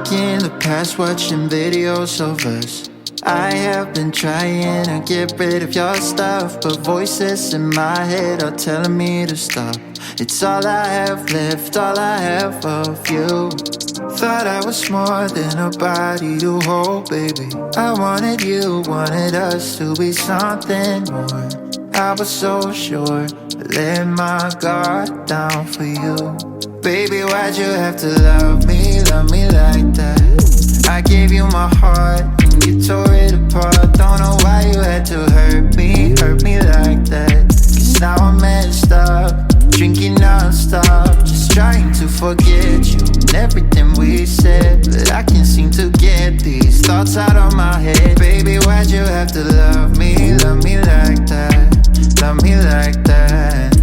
Stuck in the past watching videos of us. I have been trying to get rid of your stuff, but voices in my head are telling me to stop. It's all I have left, all I have of you. Thought I was more than a body to hold, baby. I wanted you, wanted us to be something more. I was so sure, I let my guard down for you. Baby, why'd you have to love me like that? I gave you my heart and you tore it apart. Don't know why you had to hurt me like that. Cause now I'm messed up, drinking non-stop, just trying to forget you and everything we said. But I can't seem to get these thoughts out of my head. Baby, why'd you have to love me like that? Love me like that.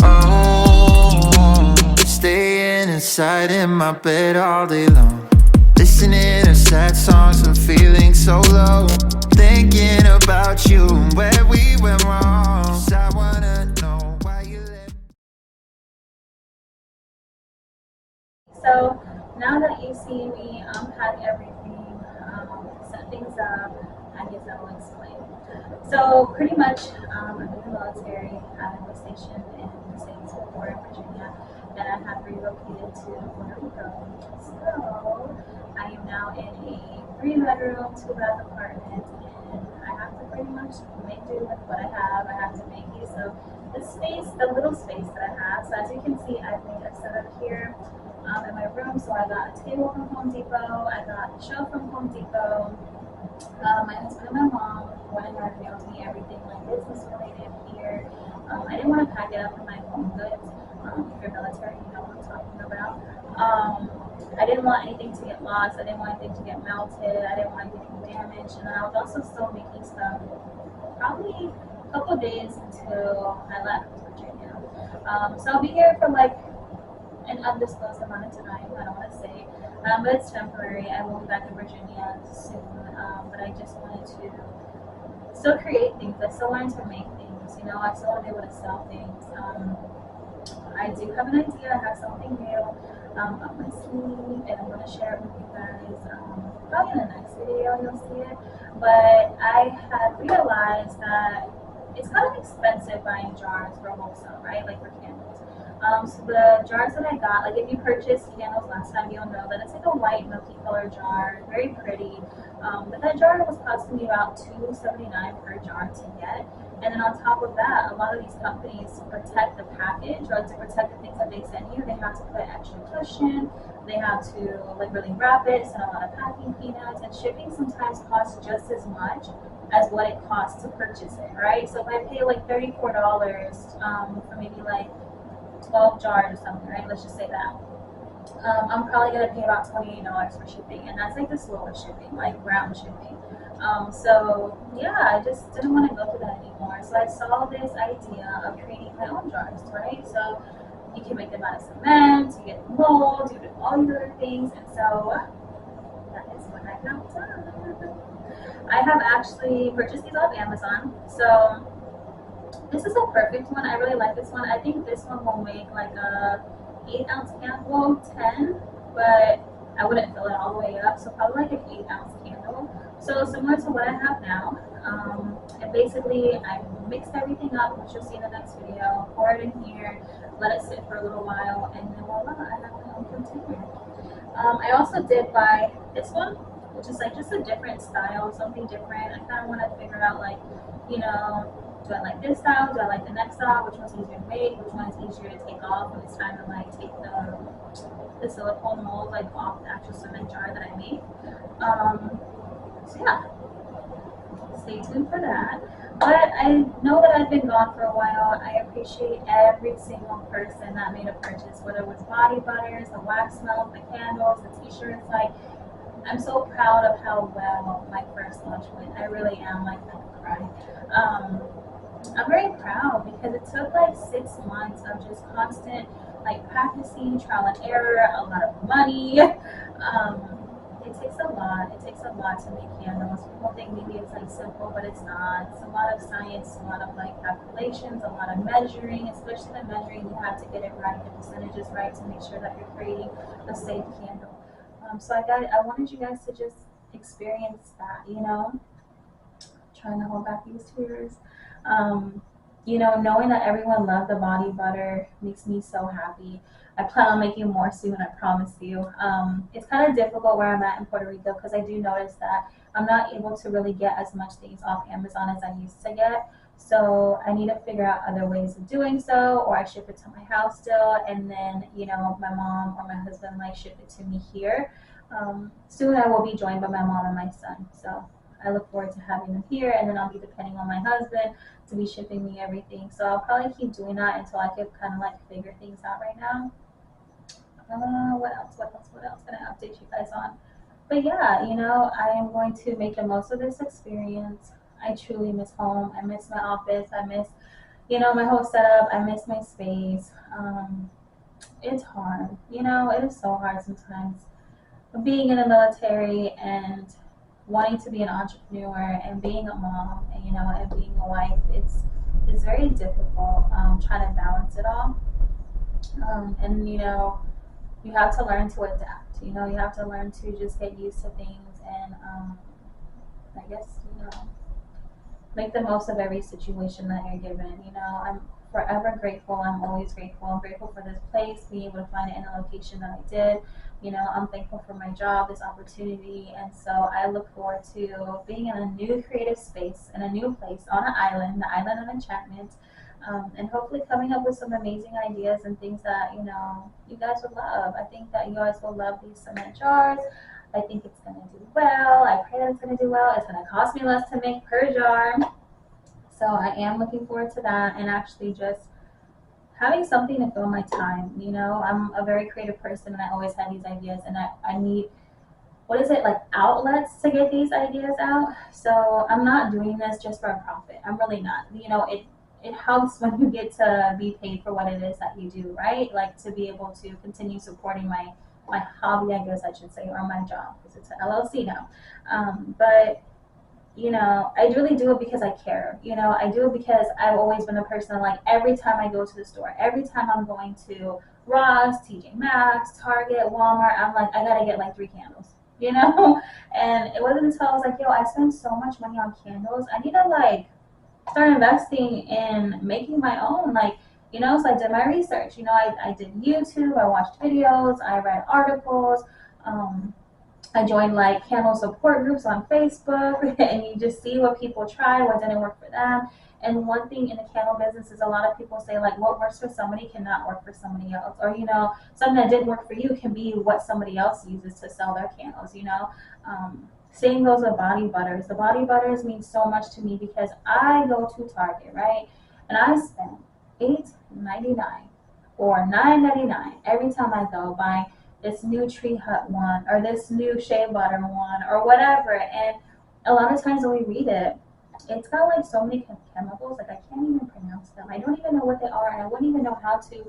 Oh, staying inside in my bed all day long, listening to sad songs and feeling so low, thinking about you and where we went wrong. 'Cause I wanna know why you left. So now that you see me unpack everything, set things up, I guess I will explain. So pretty much, I'm in the military. I was stationed in Statesville, Virginia, and I have relocated to Puerto Rico. So I am now in a 3-bedroom, 2-bath apartment, and I have to pretty much make do with what I have. I have to make use of the space, the little space that I have. So as you can see, I've made a setup here in my room. So I got a table from Home Depot, I got a shelf from Home Depot. My husband and my mom went ahead and mailed me everything like business related here. I didn't want to pack it up in my home goods. If you're military, you know what I'm talking about. I didn't want anything to get lost. I didn't want anything to get melted. I didn't want anything damaged. And I was also still making stuff probably a couple of days until I left Virginia. So I'll be here for like an undisclosed amount of time. I don't want to say, but it's temporary. I will be back in Virginia soon. But I just wanted to still create things. I still wanted to make things. You know, I still want to be able to sell things. I do have an idea. I have something new up my sleeve, and I'm going to share it with you guys. Probably in the next video you'll see it. But I had realized that it's kind of expensive buying jars for wholesale, right? Like for candles. So the jars that I got, like if you purchased candles last time, you'll know that it's like a white milky color jar, very pretty. But that jar was costing me about $2.79 per jar to get. And then on top of that, a lot of these companies, to protect the package or to protect the things that they send you, they have to put extra cushion, they have to like really wrap it, send a lot of packing peanuts, and shipping sometimes costs just as much as what it costs to purchase it, right? So if I pay like $34 for maybe like 12 jars or something, right? Let's just say that. I'm probably gonna pay about $28 for shipping, and that's like the slowest shipping, like ground shipping. So yeah, I just didn't want to go through that anymore. So I saw this idea of creating my own jars, right? So you can make them out of cement, you get mold, you do all these other things, and so that is what I have done. I have actually purchased these off Amazon. So this is a perfect one. I really like this one. I think this one will make like a 8-ounce candle, 10, but I wouldn't fill it all the way up. So probably like an 8-ounce candle. So similar to what I have now. And basically I mixed everything up, which you'll see in the next video. Pour it in here, let it sit for a little while, and then voila, I have my own container. I also did buy this one, which is like just a different style, something different. I kind of want to figure out like, you know, do I like this style? Do I like the next style? Which one's easier to make? Which one is easier to take off when it's time to like take the silicone mold like off the actual cement jar that I made? So yeah, stay tuned for that. But I know that I've been gone for a while. I appreciate every single person that made a purchase, whether it was body butters, the wax melts, the candles, the t-shirts. Like, I'm so proud of how well my first launch went. I really am. Like, I could cry. I'm very proud because it took like 6 months of just constant like practicing, trial and error, a lot of money. It takes a lot. It takes a lot to make candles. People think maybe it's like simple, but it's not. It's a lot of science, a lot of like calculations, a lot of measuring, especially the measuring. You have to get it right, the percentages right to make sure that you're creating a safe candle. I wanted you guys to just experience that, you know, trying to hold back these tears. Um, you know, knowing that everyone loved the body butter makes me so happy. I plan on making more soon, I promise you. It's kind of difficult where I'm at in Puerto Rico because I do notice that I'm not able to really get as much things off Amazon as I used to get. So I need to figure out other ways of doing so, or I ship it to my house still, and then, you know, my mom or my husband might ship it to me here. Soon I will be joined by my mom and my son. So I look forward to having them here, and then I'll be depending on my husband to be shipping me everything. So I'll probably keep doing that until I can kind of like figure things out right now. What else? What else? What else can I update you guys on? But yeah, you know, I am going to make the most of this experience. I truly miss home. I miss my office. I miss, you know, my whole setup. I miss my space. It's hard. You know, it is so hard sometimes. Being in the military and wanting to be an entrepreneur and being a mom and, you know, and being a wife, it's very difficult, trying to balance it all. And you know, you have to learn to adapt. You know, you have to learn to just get used to things and, I guess, you know, make the most of every situation that you're given. You know, I'm forever grateful. I'm always grateful. I'm grateful for this place, being able to find it in the location that I did. You know, I'm thankful for my job, this opportunity, and so I look forward to being in a new creative space, in a new place, on an island, the island of enchantment, and hopefully coming up with some amazing ideas and things that, you know, you guys would love. I think that you guys will love these cement jars. I think it's gonna do well. I pray that it's gonna do well. It's gonna cost me less to make per jar. So I am looking forward to that and actually just having something to fill my time. You know, I'm a very creative person and I always have these ideas and I need, what is it, like outlets to get these ideas out. So I'm not doing this just for a profit. I'm really not. You know, it helps when you get to be paid for what it is that you do, right? Like to be able to continue supporting my hobby, I guess I should say, or my job because it's an LLC now. But you know, I really do it because I care. You know, I do it because I've always been a person like every time I go to the store, every time I'm going to Ross, TJ Maxx, Target, Walmart, I'm like, I gotta get like 3 candles, you know? And it wasn't until I was like, yo, I spend so much money on candles. I need to like start investing in making my own. Like, you know, so I did my research. You know, I did YouTube, I watched videos, I read articles. Um, I joined like candle support groups on Facebook, and you just see what people try, what didn't work for them. And one thing in the candle business is a lot of people say like what works for somebody cannot work for somebody else, or you know, something that didn't work for you can be what somebody else uses to sell their candles. You know, same goes with body butters. The body butters mean so much to me because I go to Target, right, and I spend $8.99 or $9.99 every time I go buying this new Tree Hut one or this new Shea Butter one or whatever. And a lot of times when we read it, it's got like so many chemicals, like I can't even pronounce them. I don't even know what they are, and I wouldn't even know how to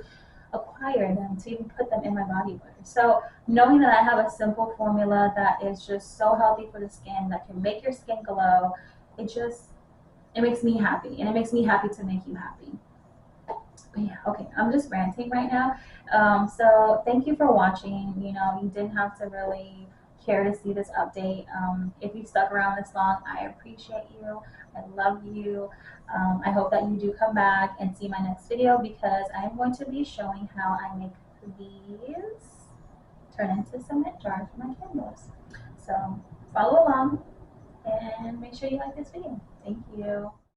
acquire them to even put them in my body butter. So knowing that I have a simple formula that is just so healthy for the skin, that can make your skin glow, it just it makes me happy, and it makes me happy to make you happy. But yeah, okay, I'm just ranting right now. So thank you for watching. You know, you didn't have to really care to see this update. If you stuck around this long, I appreciate you. I love you. I hope that you do come back and see my next video because I'm going to be showing how I make these turn into cement jars for my candles. So follow along and make sure you like this video. Thank you.